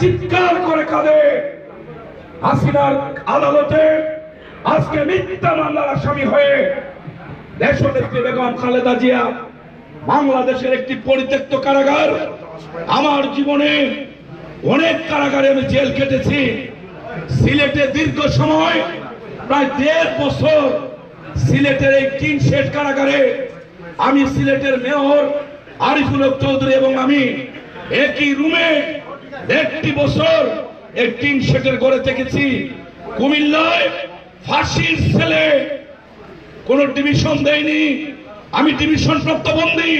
চিৎকার করে কাঁদে। হাসিনার আদালতে আজকে মিথ্যা মামলার আসামি হয়ে দেশনেত্রী বেগম খালেদা জিয়া বাংলাদেশের একটি পরিত্যক্ত কারাগার। আমার জীবনে অনেক কারাগারে আমি জেল কেটেছি। সিলেটে দীর্ঘ সময় প্রায় 1.5 বছর সিলেটের এই টিন শেড কারাগারে আমি সিলেটের মেয়র আরিফুল হক চৌধুরী এবং আমি একই রুমে 1 বছর এই টিন শেডের ঘরে থেকেছি। কুমিল্লায় ফাঁসির ছেলে কোন ডিভিশন দেয়নি, আমি ডিভিশন প্রাপ্ত বন্দী,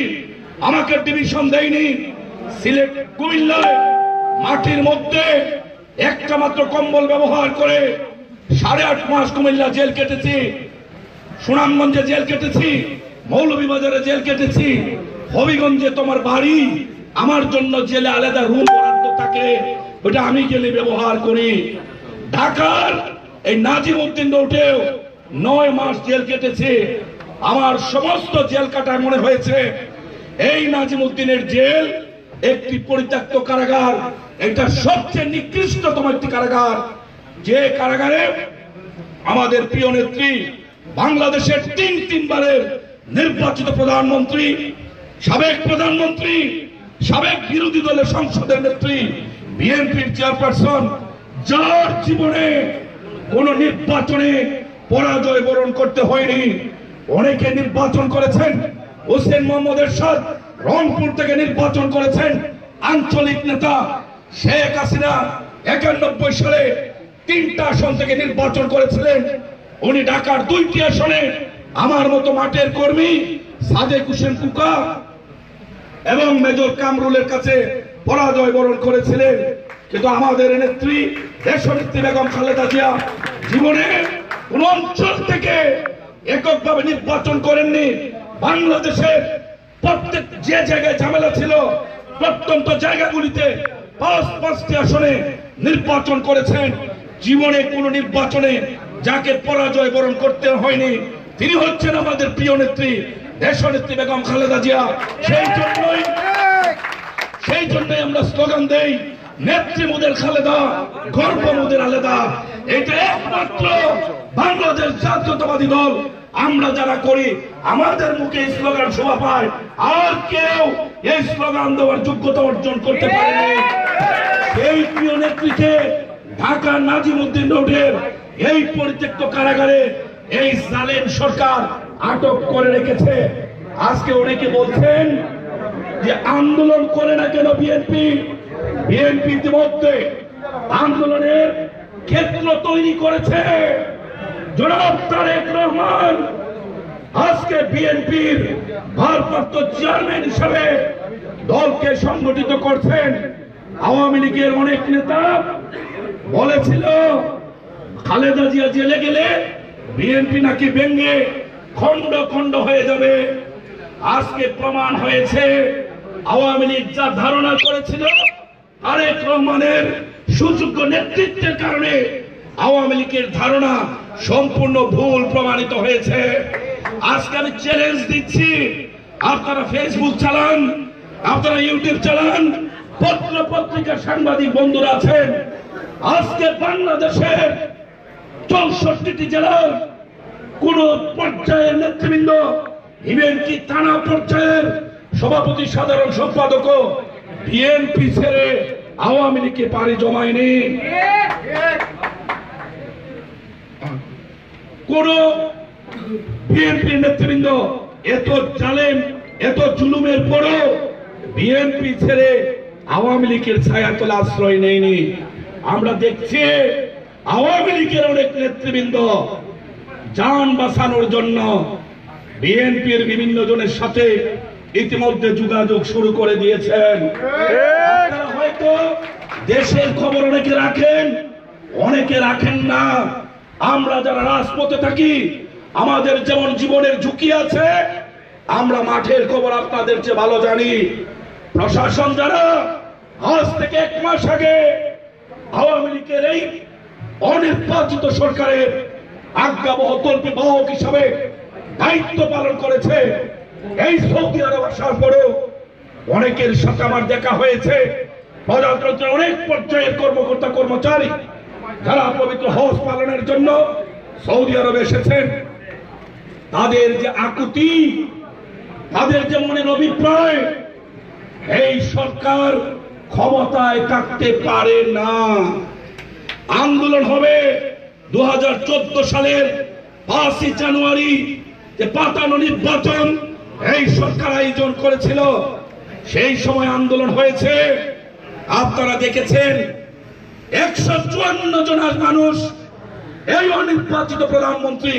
আমাকে ডিভিশন দেয়নি। সিলেট কুমিল্লায় মাটির মধ্যে একটা মাত্র কম্বল ব্যবহার করে 8.5 মাস কুমিল্লা জেল কেটেছি, সুনামগঞ্জে জেল কেটেছি, মৌলভীবাজারে জেল কেটেছি, হবিগঞ্জে তোমার বাড়ি, আমার জন্য জেলে আলাদা রুম বরাদ্দ থাকে, ওটা আমি গেলে ব্যবহার করি। ঢাকার এই নাজিমউদ্দিন রোডেও 9 মাস জেল কেটেছি। আমার সমস্ত জেল কাটায় মনে হয়েছে এই নাজিমউদ্দিনের জেল একটি পরিত্যক্ত কারাগার, এটা সবচেয়ে নিকৃষ্টতম একটি কারাগার, যে কারাগারে আমাদের প্রিয় নেত্রী বাংলাদেশের 3 বারের নির্বাচিত প্রধানমন্ত্রী, সাবেক প্রধানমন্ত্রী, সাবেক বিরোধী দলের সংসদের নেত্রী, বিএনপির চেয়ারপারসন, যার জীবনে কোন নির্বাচনে পরাজয় বরণ করতে হয়নি। অনেকে নির্বাচন করেছেন, হোসেন মোহাম্মদ এরশাদ রংপুর থেকে নির্বাচন করেছেন, আঞ্চলিক নেতা শেখ হাসিনা 91 সালে 3টা আসন থেকে নির্বাচন করেছিলেন। উনি ঢাকার 2টি আসনে আমার মতো মাঠের কর্মী সাদেক হোসেন কুকা এবং মেজর কামরুলের কাছে পরাজয় বরণ করেছিলেন। কিন্তু আমাদের নেত্রী দেশনেত্রী বেগম খালেদা জিয়া জীবনে কোন অঞ্চল থেকে এককভাবে নির্বাচন করেননি। বাংলাদেশের প্রত্যেক যে জায়গায় ঝামেলা ছিল প্রত্যন্ত জায়গাগুলিতে 5টি আসনে নির্বাচন করেছেন। জীবনে কোন নির্বাচনে যাকে পরাজয় বরণ করতে হয়নি তিনি হচ্ছেন আমাদের প্রিয় নেত্রী দেশনেত্রী বেগম খালেদা জিয়া। সেই জন্যই আমরা স্লোগান দেই, নেত্রী মোদের খালেদা, গর্ব মোদের আলেদা। এটা একমাত্র বাংলাদেশ জাতীয়তাবাদী দল আমরা যারা করি, আমাদের মুখে এই স্লোগান শোভা পায়, আর কেউ এই স্লোগান দেওয়ার যোগ্যতা অর্জন করতে পারেনি। এই প্রিয় নেত্রীকে ঢাকা নাজিমউদ্দিন রোডের এই পরিত্যক্ত কারাগারে এই জালেম সরকার আটক করে রেখেছে। আজকে অনেকে বলছেন যে আন্দোলন করে না কেন বিএনপি। বিএনপি ইতিমধ্যে আন্দোলনের ক্ষেত্র তৈরি করেছে। জনাব তারেক রহমান আজকে বিএনপির ভারপ্রাপ্ত চেয়ারম্যান হিসেবে দলকে সংগঠিত করছেন। আওয়ামী লীগের অনেক নেতা বলেছিল খালেদা জিয়া জেলে গেলে বিএনপি নাকি ভেঙে খন্ড খন্ড হয়ে যাবে। আজকে প্রমাণ হয়েছে আওয়ামী লীগ যা ধারণা করেছিল তারেক রহমানের সুযোগ্য নেতৃত্বের কারণে আওয়ামী লীগের ধারণা সম্পূর্ণ ভুল প্রমাণিত হয়েছে। আজকে আমি চ্যালেঞ্জ দিচ্ছি, আপনারা ফেসবুক চালান, আপনারা ইউটিউব চালান, পত্র পত্রিকার সাংবাদিক বন্ধুরা আছেন, আজকে বাংলাদেশের 64টি জেলার কোন পর্যায়ের নেতৃবৃন্দ, ইভেন কি থানা পর্যায়ের সভাপতি সাধারণ সম্পাদক বিএনপি ছেড়ে আওয়ামী লীগে পাড়ি জমায়নি। কোন বিএনপি নেতৃবৃন্দ এত জালেম, এত জুলুমের পরও বিএনপি ছেড়ে আওয়ামী লীগের ছায়াতলে আশ্রয় নেয়নি। আমরা দেখছি আওয়ামী লীগের অনেক নেতৃবৃন্দ জান বাঁচানোর জন্য বিএনপির বিভিন্ন জনের সাথে ইতিমধ্যে যোগাযোগ শুরু করে দিয়েছেন। হয়তো দেশের খবর অনেকে রাখেন, অনেকে রাখেন না। আমরা যারা রাজপথে থাকি, আমাদের যেমন জীবনের ঝুঁকি আছে, আমরা মাঠের খবর আপনাদের চেয়ে ভালো জানি। প্রশাসন যারা আজ থেকে 1 মাস আগে আওয়ামী লীগের এই অনির্বাচিত সরকারের আজ্ঞাবহ তল্পি বাহক হিসাবে দায়িত্ব পালন করেছে, এই সৌদি আরব আসার পরেও অনেকের সাথে আমার দেখা হয়েছে। প্রজাতন্ত্রের অনেক পর্যায়ের কর্মকর্তা কর্মচারী যারা পবিত্র হজ পালনের জন্য সৌদি আরবে এসেছেন, তাদের যে আকুতি, তাদের যে মনের অভিপ্রায়, এই সরকার ক্ষমতায় থাকতে পারে না। আন্দোলন হবে 2014 সালের 5 জানুয়ারি, যে পাতানো নির্বাচন এই সরকার আয়োজন করেছিল, সেই সময় আন্দোলন হয়েছে। আপনারা দেখেছেন 154 জন মানুষ, এই অনির্বাচিত প্রধানমন্ত্রী,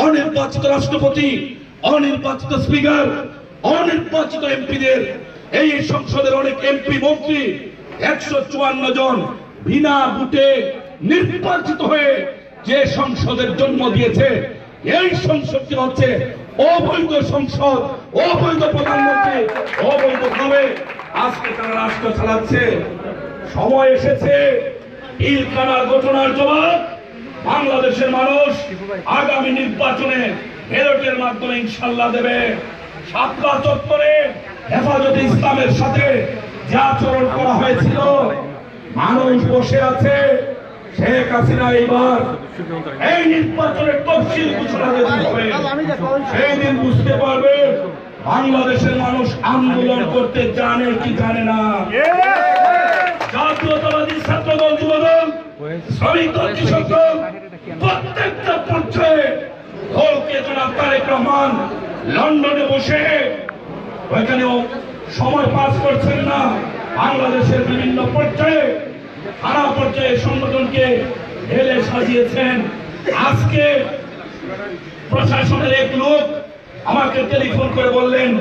অনির্বাচিত রাষ্ট্রপতি, অনির্বাচিত স্পিকার, অনির্বাচিত এমপিদের, এই সংসদের অনেক এমপি মন্ত্রী 154 জন বিনা ভোটে নির্বাচিত হয়ে যে সংসদের জন্ম দিয়েছে, এই সংসদটি হচ্ছে অবৈধ সংসদ, অবৈধ প্রধানমন্ত্রী, অবৈধভাবে আজকে তারা রাষ্ট্র চালাচ্ছে। সময় এসেছে পিলখানার ঘটনার জবাব বাংলাদেশের মানুষ আগামী নির্বাচনে ব্যালটের মাধ্যমে ইনশাআল্লাহ দেবে। শাপলা চত্বরে হেফাজতে ইসলামের সাথে যে আচরণ করা হয়েছিল, মানুষ বসে আছে। শেখ হাসিনা এবার এই নির্বাচনের তফসিল ঘোষণা হবে, সেই দিন বুঝতে পারবে বাংলাদেশের মানুষ আন্দোলন করতে জানে কি জানে না। জাতীয়তাবাদী ছাত্রদল, যুবদল, শ্রমিক দল, কৃষক দল, প্রত্যেকটা পর্যায়ে দলকে জনাব তারেক রহমান লন্ডনে বসে ওইখানেও সময় পাস করছেন না। বাংলাদেশের বিভিন্ন পর্যায়ে, থানা পর্যায়ে সংগঠনকে ঢেলে সাজিয়েছেন। আজকে প্রশাসনের এক লোক আমাকে টেলিফোন করে বললেন,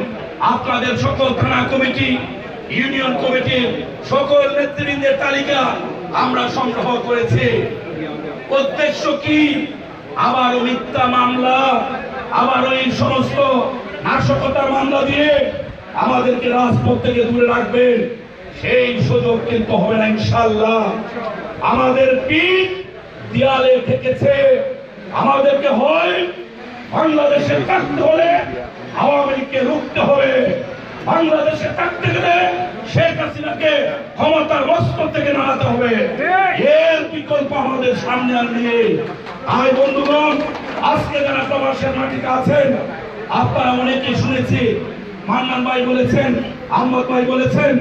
আপনাদের সকল থানা কমিটি, ইউনিয়ন কমিটির সকল নেতৃবৃন্দের তালিকা আমরা সংগ্রহ করেছি। উদ্দেশ্য কি? আবারও মিথ্যা মামলা, আবারও এই সমস্ত নাশকতার মামলা দিয়ে আমাদেরকে রাজপথ থেকে দূরে রাখবেন, সেই সুযোগ কিন্তু হবে না ইনশাআল্লাহ। আমাদের পিঠ দেয়ালে ঠেকেছে। আমাদেরকে হয় বাংলাদেশে থাকতে হলে আওয়ামী লীগকে রুখতে হবে, বাংলাদেশে থাকতে গেলে শেখ হাসিনাকে ক্ষমতার মস্তক থেকে নাড়াতে হবে। এর বিকল্প আমাদের সামনে আর নেই। আয় বন্ধুগণ, আজকে যারা প্রবাসের মাটিতে আছেন, আপনারা অনেকেই শুনেছি, মান্নান ভাই বলেছেন, আহমদ ভাই বলেছেন,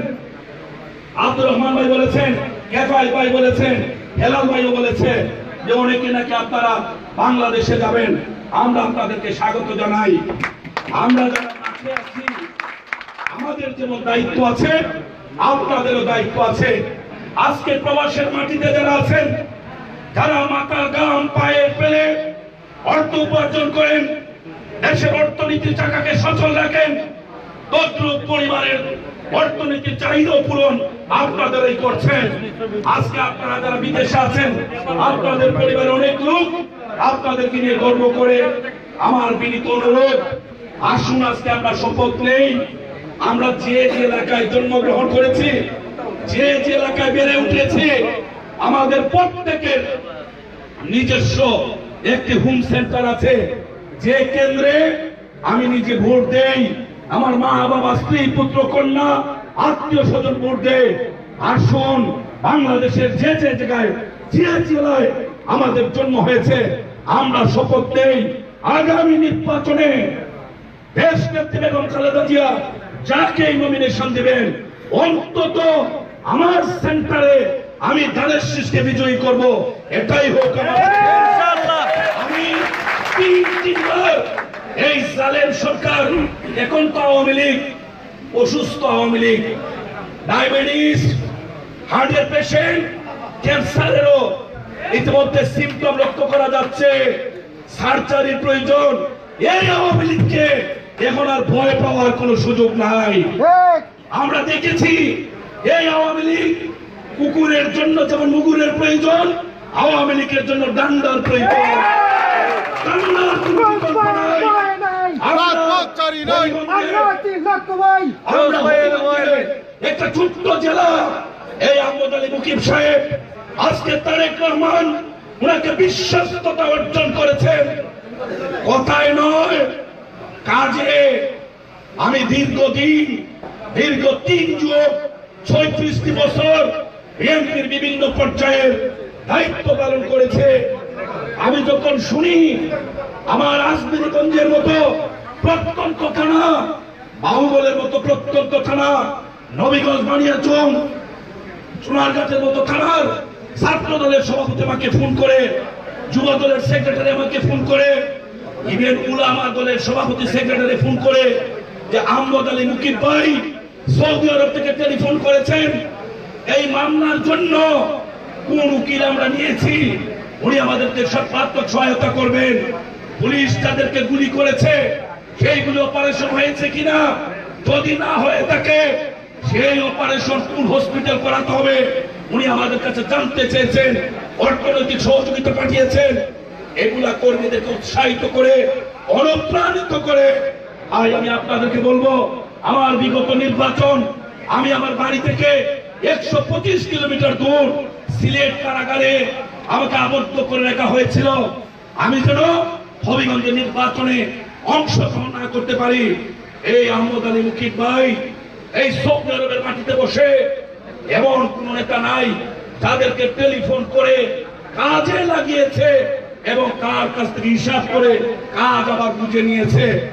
আব্দুর রহমান ভাই বলেছেন, কেফাই ভাই বলেছেন, হেলাল ভাইও বলেছে যে অনেকে নাকি আপনারা বাংলাদেশে যাবেন। আমরা আপনাদেরকে স্বাগত জানাই। আমরা যারা মাঠে আছি, আমাদের যেমন দায়িত্ব আছে, আপনাদেরও দায়িত্ব আছে। আজকে প্রবাসের মাটিতে যারা আছেন, যারা মাথার গাম পায়ে ফেলে অর্থ উপার্জন করেন, দেশের অর্থনীতির চাকাকে সচল রাখেন, তদ্রুপ পরিবারের অর্থনীতির চাহিদা পূরণ আপনাদেরই করছেন। আজকে আপনারা যারা বিদেশে আছেন, আপনাদের পরিবারের অনেক লোক আপনাদেরকে নিয়ে গর্ব করে। আমার বিনীত অনুরোধ, আসুন আজকে আমরা শপথ নেই। আমরা যে যে এলাকায় জন্মগ্রহণ করেছি, যে যে এলাকায় বেড়ে উঠেছি, আমাদের প্রত্যেকের নিজস্ব একটি হোম সেন্টার আছে, যে কেন্দ্রে আমি নিজে ভোট দেই, আমার মা বাবা, স্ত্রী, পুত্র, কন্যা, আত্মীয় স্বজন ভোট দেয়। আসুন বাংলাদেশের যে যে জায়গায়, যে জেলায় আমাদের জন্ম হয়েছে, আমরা শপথ নেই আগামী নির্বাচনে দেশ নেত্রী বেগম খালেদা জিয়া যাকে নমিনেশন দিবেন, অন্তত আমার সেন্টারে আমি ধানের শীষকে বিজয়ী করব। এটাই হোক ইনশাআল্লাহ। আমি তিনবার এই জালেম সরকার, এখন তো আওয়ামী লীগ, অসুস্থ আওয়ামী লীগ, ডায়াবেটিস, হার্টের পেশেন্ট, ক্যান্সারেরও ইতিমধ্যে সিমটম লক্ষ্য করা যাচ্ছে, সার্জারির প্রয়োজন। এই আওয়ামী লীগকে এখন আর ভয় পাওয়ার কোনো সুযোগ নাই। আমরা দেখেছি এই আওয়ামী লীগ কুকুরের জন্য যেমন মুগুরের প্রয়োজন, আওয়ামী লীগের জন্য ডান্ডার প্রয়োজন। একটা ছোট্ট জেলা, এই আহমদ আলী মুকিব সাহেব, আজকে তারেক রহমান ওনাকে বিশ্বস্ততা অর্জন করেছেন, কথায় নয় কাজে। আমি দীর্ঘ 3 যুগ 36টি বছর বিএনপির বিভিন্ন পর্যায়ের দায়িত্ব পালন করেছে। আমি যখন শুনি আমার রাজনীতিগঞ্জের মতো প্রত্যন্ত থানা, বাহুবলের মতো প্রত্যন্ত থানা, নবীগঞ্জ বানিয়াচং, সোনারগাঁয়ের মতো থানার ছাত্র দলের সভাপতি আমাকে ফোন করে, যুব দলের সেক্রেটারি আমাকে ফোন করে, ইভেন উলামা দলের সভাপতি সেক্রেটারি ফোন করে যে আহমদ আলী মুকিব ভাই সৌদি আরব থেকে টেলিফোন করেছেন, এই মামলার জন্য কোন উকিল আমরা নিয়েছি, উনি আমাদেরকে সর্বাত্মক সহায়তা করবেন। পুলিশ তাদেরকে গুলি করেছে, সেইগুলো অপারেশন হয়েছে কিনা, যদি না হয়ে থাকে সেই অপারেশন কোন হসপিটাল করাতে হবে উনি আমাদের কাছে জানতে চেয়েছেন। অর্থনৈতিক সহযোগিতা পাঠিয়েছেন। এগুলা কর্মীদেরকে উৎসাহিত করে, অনুপ্রাণিত করে আজ আমি আপনাদেরকে বলবো, আমার বিগত নির্বাচন, আমি আমার বাড়ি থেকে 125 কিলোমিটার দূর সিলেট কারাগারে আমাকে আবদ্ধ করে রাখা হয়েছিল, আমি যেন হবিগঞ্জের নির্বাচনে অংশগ্রহণ না করতে পারি। এই আহমদ আলী মুকিব ভাই এই সৌদি আরবের মাটিতে বসে এমন কোন নেতা নাই যাদেরকে টেলিফোন করে কাজে লাগিয়েছে এবং কার কাছ থেকে হিসাব করে কাজ আবার বুঝে নিয়েছে।